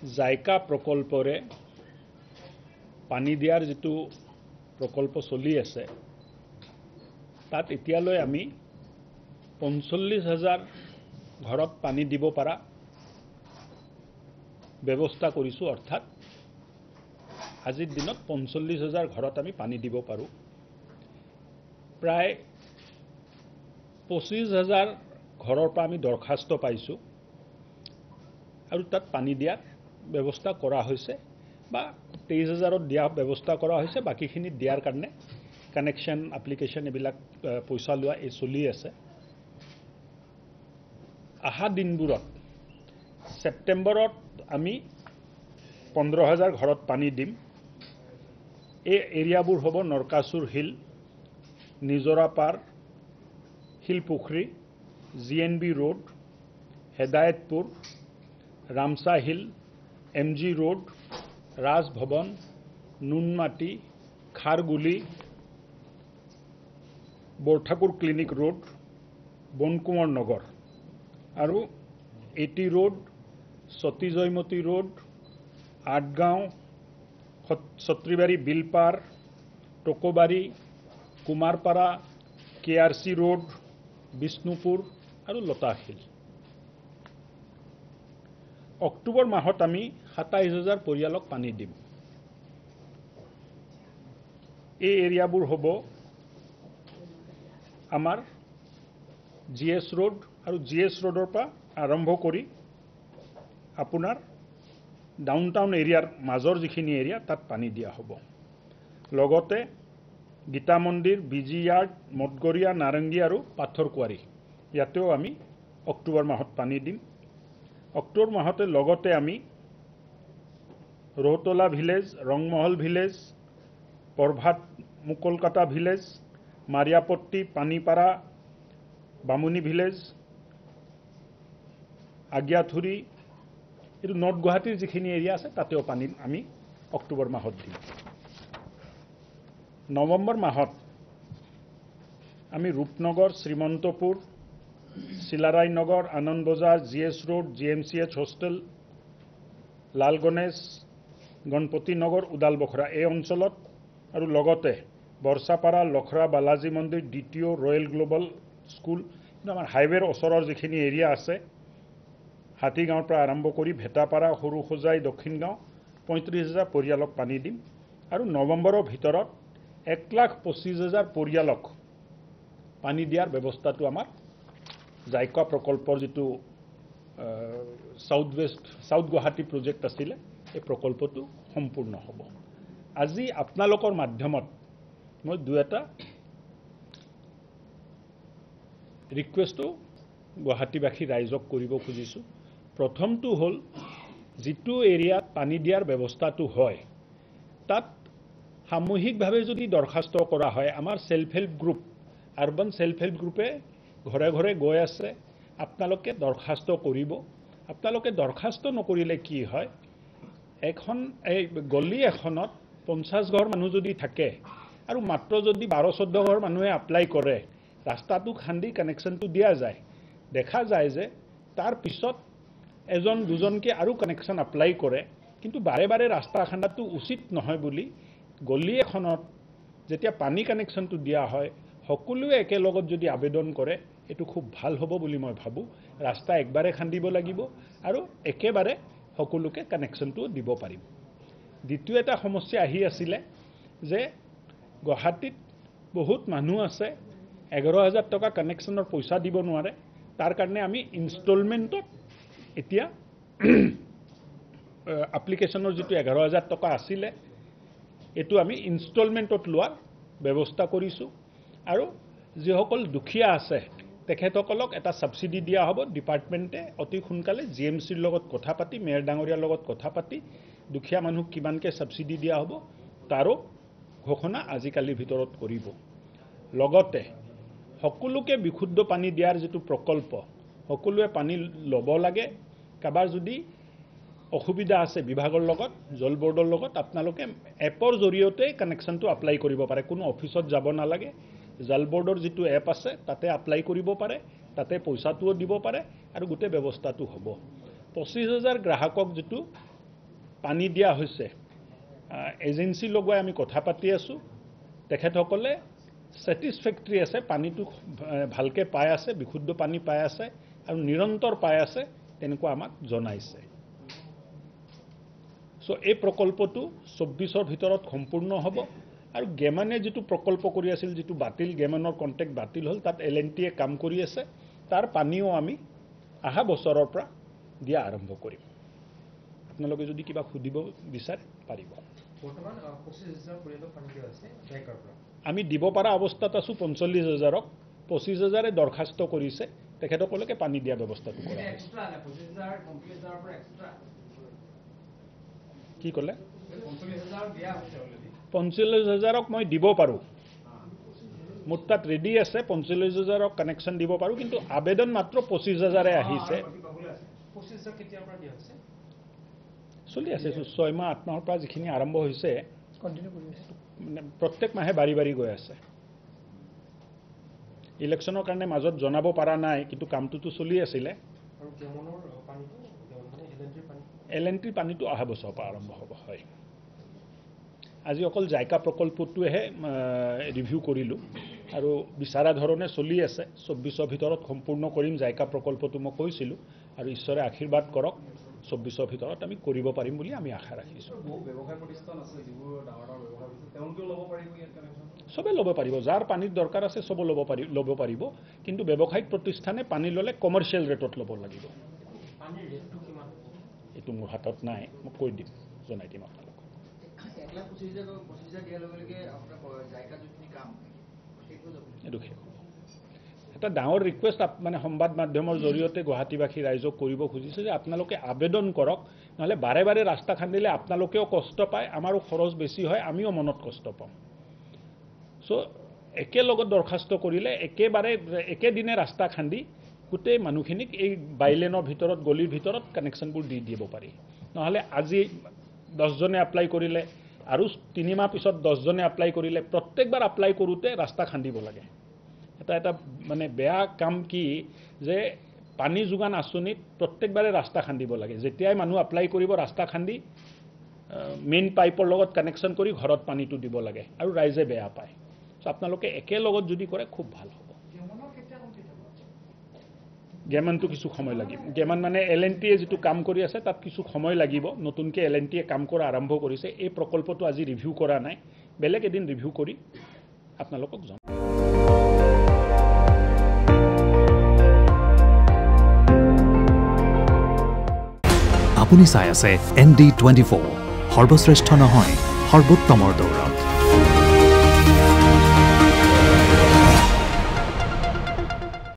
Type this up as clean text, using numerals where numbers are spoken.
JICA প্ৰকল্পৰে পানী দিয়াৰ যেটো প্ৰকল্প চলি আছে তাত এতিয়ালৈ আমি ৪৫,০০০ ঘৰত পানী দিব পৰা ব্যৱস্থা কৰিছো অৰ্থাৎ আজিৰ দিনত ৪৫,০০০ ঘৰত আমি পানী দিব পাৰো প্ৰায় ২৫,০০০ ঘৰৰ পৰা আমি দৰখাস্ত পাইছো আৰু তাত পানী দিয়াৰ ব্যৱস্থা কৰা হৈছে বা ২৩,০০০ত দিয়া ব্যৱস্থা কৰা হৈছে বাকিখিনি দিয়াৰ কাৰণে কানেকশ্যন এপ্লিকেশ্যন এবিলাক পইচা লোৱা এই চলি আছে আহা দিনবোৰত সেপ্টেম্বৰত আমি ১৫,০০০ ঘৰত পানী দিম এই এৰিয়াবোৰ হ'ব Narakasur hill Nizarapar Hillpukhuri GNB road Hedayatpur Ramsa hill MG road Rajbhawan Noonmati Kharguli Borthakur clinic road Bonkuwar Nagar আৰু AT road Sati Joymoti road Athgaon Chatribari Bilpar Tokobari Kumarpara KRC road Bishnupur আৰু লতাশিল অক্টোবৰ মাহত আমি ২৭,০০০ পৰিয়ালক পানী দিম এই এৰিয়াবোৰ হ'ব আমাৰ জিএছ ৰোড আৰু জিএছ ৰোডৰ পৰা আৰম্ভ কৰি আপোনাৰ ডাউনটাউন এৰিয়াৰ মাজৰ যিখিনি এৰিয়া তাত পানী দিয়া হ'ব লগতে গীতা মন্দিৰ বিজি য়াৰ্ড মটগৰিয়া নাৰংগী আৰু পাথৰকুৱাৰী ইয়াতেও আমি অক্টোবৰ মাহত পানী দিম অক্টোবৰ মাহতে লগতে আমি Routola village Rangmahal village Porbhat Mukalkata village Mariapatti Panipara Bamuni village Agiathuri এইটো নৰ্থ গুৱাহাটীৰ যিখিনি এৰিয়া আছে তাতেও পানী আমি অক্টোবৰ মাহত দিম নৱেম্বৰ মাহত আমি ৰূপনগৰ শ্ৰীমন্তপুৰ চিলাৰায় নগৰ আনন্দ বজাৰ জিএছ ৰোড জিএমচিএচ হোষ্টেল লাল গণেশ গণপতি নগৰ উদালবখৰা এই অঞ্চলত আৰু লগতে বৰ্ষাপাৰা লখৰা বালাজী মন্দিৰ দ্বিতীয় ৰয়েল গ্লোবাল স্কুল আমাৰ হাইৱেৰ ওচৰৰ যিখিনি এৰিয়া আছে হাতীগাঁৱৰ পৰা আৰম্ভ কৰি ভেটাপাৰা সৰু খোজাই দক্ষিণ গাঁও ৩৫,০০০ পৰিয়ালক পানী দিম আৰু নৱেম্বৰৰ ভিতৰত ১,২৫,০০০ পৰিয়ালক পানী দিয়াৰ ব্যৱস্থাটো আমাৰ জাইকা প্ৰকল্পৰ যেটো সাউথ গুৱাহাটী প্ৰজেক্ট আছিলে এই প্ৰকল্পটো সম্পূৰ্ণ হ'ব আজি আপোনালোকৰ মাধ্যমত মই দুই এটা ৰিকুৱেষ্টটো গুৱাহাটীবাসী ৰাইজক কৰিব খুজিছো প্ৰথমটো হ'ল যেটো এৰিয়াত পানী দিয়াৰ ব্যৱস্থাটো হয় তাত সামূহিকভাৱে যদি দৰখাস্ত কৰা হয় আমাৰ self help group urban self help গ্ৰুপে ঘৰে ঘৰে গৈ আছে আপোনালোকে দৰখাস্ত কৰিব আপোনালোকে দৰখাস্ত নকৰিলে কি হয় এখন এই গলি এখনত 50 ঘৰ মানুহ যদি থাকে আৰু মাত্ৰ যদি 12-14 ঘৰ মানুহে এপ্লাই কৰে ৰাস্তাটো খান্দি কানেকশ্যনটো দিয়া যায় দেখা যায় যে তাৰ পিছত এজন দুজনকে আৰু কানেকশ্যন এপ্লাই কৰে কিন্তু বাৰে বাৰে ৰাস্তা খান্দাটো উচিত নহয় বুলি গলি এখনত যেতিয়া পানী কানেকশ্যনটো দিয়া হয় সকলোৱে একেলগত যদি আবেদন কৰে এটো খুব ভাল হ'ব বুলি মই ভাবো ৰাস্তা একবাৰে খান্দিব লাগিব আৰু একেবাৰে সকলোকে কানেকশ্যনটো দিব পাৰিম দ্বিতীয় এটা সমস্যা আহি আছিল যে গুৱাহাটীত বহুত মানুহ আছে 11,০০০ টকা কানেকশ্যনৰ পইচা দিব নোৱাৰে তাৰ কাৰণে আমি ইনষ্টলমেন্টত এতিয়া এপ্লিকেশ্যনৰ যেটো 11,০০০ টকা আছিল এটো আমি ইনষ্টলমেন্টত লোৱাৰ ব্যৱস্থা কৰিছো আৰু যিসকল দুখীয়া আছে তেখেতসকলক এটা সাবসিডি দিয়া হ'ব ডিপাৰ্টমেন্টে অতি সোনকালে জিএমচিৰ লগত কথা পাতি মেয়ৰ ডাঙৰীয়াৰ লগত কথা পাতি দুখীয়া মানুহ কিমানকে সাবসিডি দিয়া হ'ব তাৰো ঘোষণা আজিকালিৰ ভিতৰত কৰিব লগতে সকলোকে বিশুদ্ধ পানী দিয়াৰ যেটো প্ৰকল্প সকলোৱে পানী ল'ব লাগে কাবাৰ যদি অসুবিধা আছে বিভাগৰ লগত জল বোৰ্ডৰ লগত আপোনালোকে এপৰ জৰিয়তে কানেকশ্যনটো এপ্লাই কৰিব পাৰে কোনো অফিচত যাব নালাগে জল বোৰ্ডৰ যেটো এপ আছে তাতে এপ্লাই কৰিব পাৰে তাতে পইচাটোও দিব পাৰে আৰু গোটে ব্যৱস্থাটো হ'ব ২৫,০০০ গ্ৰাহকক যেটো পানী দিয়া হৈছে এজেন্সি লগাই আমি কথা পাতি আছোঁ তেখেতসকলে স্যাটিসফ্যাক্টরি আছে পানীটো ভালকে পাই আছে বিশুদ্ধ পানী পাই আছে আৰু নিৰন্তৰ পাই আছে তেনেকুৱা আমাক জনাইছে সো এই প্ৰকল্পটো 24ৰ ভিতৰত সম্পূৰ্ণ হ'ব আৰু গেমানে যেটো প্ৰকল্প কৰি আছিল যেটো বাতিল গেমানৰ কন্ট্ৰাক্ট বাতিল হ'ল তাত এলএনটিয়ে কাম কৰি আছে তাৰ পানীও আমি আহা বছৰৰ পৰা দিয়া আৰম্ভ কৰিম আপোনালোকে যদি কিবা খুদিব বিচাৰে পাৰিব বৰ্তমান 25000 পৰিয়ালক পানী দিয়া আছে জাইকাৰ পৰা আমি দিব পৰা অৱস্থাত আছো 45000ক 25000 এ দৰখাস্ত কৰিছে তেখেতসকলকে পানী দিয়া ব্যৱস্থাটো কৰা হৈছে এক্সট্ৰা না 25000 কমপ্লিট হোৱাৰ পৰা এক্সট্ৰা কি ক'লে 45000 দিয়া হৈছে অলৰেডি 45000ক মই দিব পাৰো মোৰ তাত ৰেডি আছে 45000ক কানেকশন দিব পাৰো কিন্তু আবেদন মাত্ৰ 25000 এ আহিছে 25000 কেতিয়াৰ পৰা দিয়া হৈছে চলি আছে 6 মাহ 8 মাহৰ পৰা যিখিনি আৰম্ভ হৈছে কন্টিনিউ কৰি আছে মানে প্ৰত্যেক মাহে বাৰি বাৰি গৈ আছে ইলেকশনৰ কাৰণে মাজত জনাব পৰা নাই কিন্তু কামটো চলি আছিল আৰু গেমনৰ পানীটো মানে এলএনটি পানীটো অহা বছৰৰ পৰা আৰম্ভ হ'ব হয় আজি অকল জাইকা প্ৰকল্পটোহে ৰিভিউ কৰিলো আৰু বিচাৰা ধৰণে চলি আছে 24ৰ ভিতৰত সম্পূৰ্ণ কৰিম জাইকা প্ৰকল্পটো মই কৈছিলো আৰু ঈশ্বৰে আশীৰ্বাদ কৰক 24ৰ ভিতৰত আমি কৰিব পাৰিম বুলি আমি আশা ৰাখিছো বহু ব্যৱসায় প্ৰতিষ্ঠান আছে যিবোৰ ডাঙৰ ডাঙৰ ব্যৱসায় আছে তেওঁলোকেও ল'ব পাৰিব ইয়াত কানেকশন সবে ল'ব পাৰিব যাৰ পানীৰ দৰকাৰ আছে সব ল'ব পাৰিব কিন্তু ব্যৱসায়িক প্ৰতিষ্ঠানে পানী ল'লে কমাৰ্শিয়াল ৰেটত ল'ব লাগিব পানীৰ ৰেটটো কিমান এটো মোৰ হাতত নাই মই কৈ দিম জনাই দিম আপোনালোকক 1,25,000 দিয়াৰ লগে লগে আপোনাৰ জাইকা যিখিনি কাম এটো এটা ডাঙৰ ৰিকুৱেষ্ট মানে সংবাদ মাধ্যমৰ জৰিয়তে গুৱাহাটীবাসী ৰাইজক কৰিব খুজিছে যে আপোনালোকে আবেদন কৰক নহলে বাৰে বাৰে ৰাস্তা খান্দিলে আপোনালোকেও কষ্ট পায় আমাৰো খৰচ বেছি হয় আমিও মনত কষ্ট পাম সো একেলগত দৰখাস্ত কৰিলে একেবাৰে একেদিনে ৰাস্তা খান্দি গোটেই মানুহখিনিক এই বাইলেনৰ ভিতৰত গলিৰ ভিতৰত কানেকশনবোৰ দি দিব পাৰি নহলে আজি 10 জনে এপ্লাই কৰিলে আৰু 3 মাহ পিছত 10 জনে এপ্লাই কৰিলে প্ৰত্যেকবাৰ এপ্লাই কৰোতে ৰাস্তা খান্দিব লাগে এটা মানে বেয়া কাম কি যে পানী যোগান আঁচনিত প্ৰত্যেকবাৰে ৰাস্তা খান্দিব লাগে যেতিয়াই মানুহ এপ্লাই কৰিব ৰাস্তা খান্দি মেইন পাইপৰ লগত কানেকশন কৰি ঘৰত পানীটো দিব লাগে আৰু ৰাইজে বেয়া পায় সো আপোনালোকে একেলগত যদি কৰে খুব ভাল হ'ব গেমানটো কিছু সময় লাগিব গেমান মানে এলএনটিয়ে যেটো কাম কৰি আছে তাত কিছু সময় লাগিব নতুনকে এলএনটিয়ে কাম কৰা আৰম্ভ কৰিছে এই প্ৰকল্পটো আজি ৰিভিউ কৰা নাই বেলেগ এদিন ৰিভিউ কৰি আপোনালোকক জনাম আপুনি চাই আছে ND24 সৰ্বশ্ৰেষ্ঠ নহয় সৰ্বোত্তমৰ দৌৰ